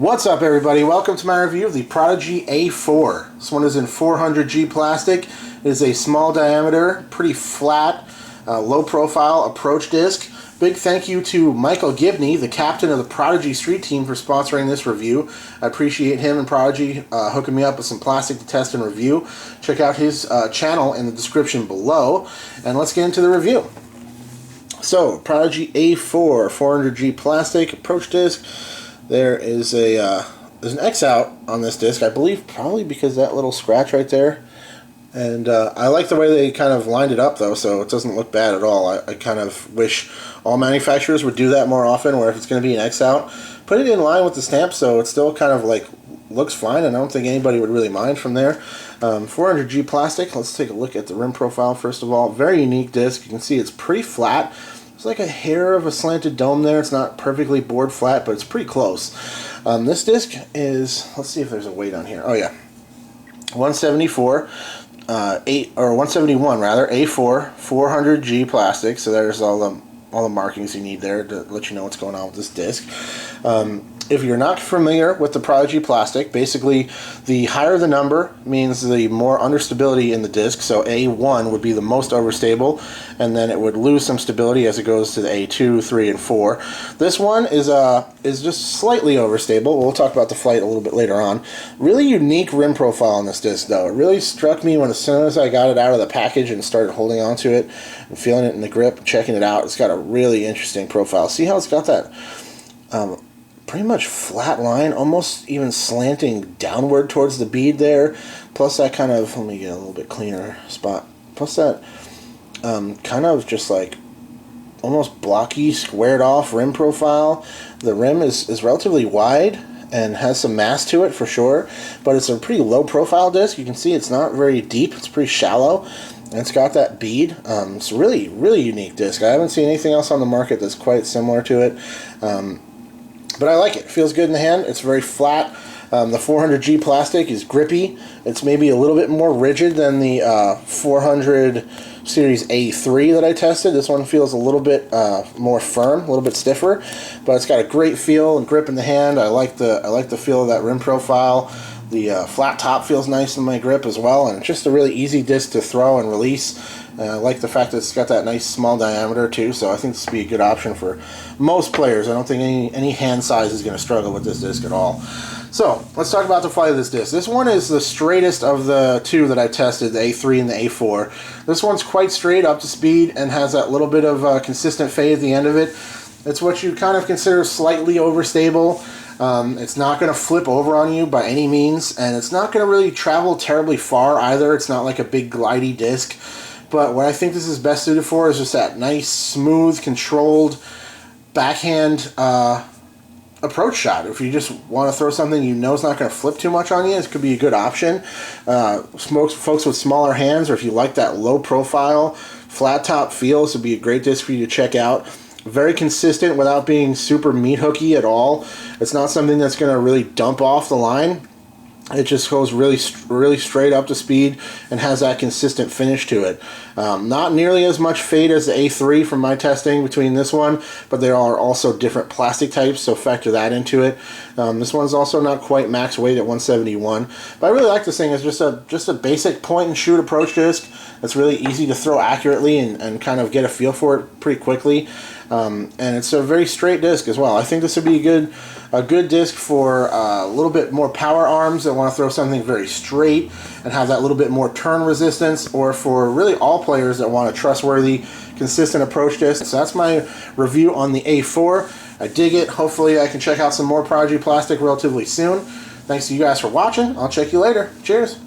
What's up, everybody? Welcome to my review of the Prodigy A4. This one is in 400G plastic. It is a small diameter, pretty flat, low profile approach disc. Big thank you to Michael Gibney, the captain of the Prodigy Street Team, for sponsoring this review. I appreciate him and Prodigy hooking me up with some plastic to test and review. Check out his channel in the description below, and let's get into the review. So, Prodigy A4, 400G plastic approach disc. There is there's an X out on this disc, I believe, probably because that little scratch right there. And I like the way they kind of lined it up, though, so it doesn't look bad at all. I kind of wish all manufacturers would do that more often, where if it's going to be an X out, put it in line with the stamp so it still kind of like looks fine, and I don't think anybody would really mind from there. 400G plastic. Let's take a look at the rim profile first of all. Very unique disc. You can see it's pretty flat. It's like a hair of a slanted dome there. It's not perfectly board flat, but it's pretty close. This disc is, let's see if there's a weight on here. Oh yeah, 174, 171 rather. A4, 400G plastic. So there's all the markings you need there to let you know what's going on with this disc. If you're not familiar with the Prodigy plastic, basically the higher the number means the more understability in the disc. So A1 would be the most overstable, and then it would lose some stability as it goes to the A2, 3, and 4. This one is just slightly overstable. We'll talk about the flight a little bit later on. Really unique rim profile on this disc, though. It really struck me as soon as I got it out of the package and started holding onto it and feeling it in the grip, checking it out. It's got a really interesting profile. See how it's got that pretty much flat line, almost even slanting downward towards the bead there, plus that kind of, let me get a little bit cleaner spot, plus that kind of just like almost blocky, squared off rim profile. The rim is relatively wide and has some mass to it for sure, but it's a pretty low profile disc. You can see it's not very deep, it's pretty shallow, and it's got that bead. It's a really, really unique disc. I haven't seen anything else on the market that's quite similar to it. But I like it. It feels good in the hand. It's very flat. The 400G plastic is grippy. It's maybe a little bit more rigid than the 400 Series A3 that I tested. This one feels a little bit more firm, a little bit stiffer, but it's got a great feel and grip in the hand. I like the feel of that rim profile. The flat top feels nice in my grip as well, and it's just a really easy disc to throw and release. I like the fact that it's got that nice small diameter too, so I think this would be a good option for most players. I don't think any hand size is going to struggle with this disc at all. So let's talk about the flight of this disc. This one is the straightest of the two that I tested, the A3 and the A4. This one's quite straight up to speed and has that little bit of consistent fade at the end of it. It's what you kind of consider slightly overstable. It's not going to flip over on you by any means, and it's not going to really travel terribly far either. It's not like a big glidey disc. But what I think this is best suited for is just that nice, smooth, controlled backhand approach shot. If you just want to throw something you know is not going to flip too much on you, it could be a good option. Folks with smaller hands, or if you like that low profile, flat top feel, this would be a great disc for you to check out. Very consistent without being super meat hooky at all. It's not something that's going to really dump off the line. It just goes really straight up to speed and has that consistent finish to it. Not nearly as much fade as the A3 from my testing between this one, but there are also different plastic types, so factor that into it. This one's also not quite max weight at 171, but I really like this thing as just a basic point and shoot approach disc. It's really easy to throw accurately and kind of get a feel for it pretty quickly. And it's a very straight disc as well. I think this would be a good disc for a little bit more power arms that want to throw something very straight and have that little bit more turn resistance, or for really all players that want a trustworthy, consistent approach disc. So that's my review on the A4. I dig it. Hopefully I can check out some more Prodigy plastic relatively soon. Thanks to you guys for watching. I'll check you later. Cheers.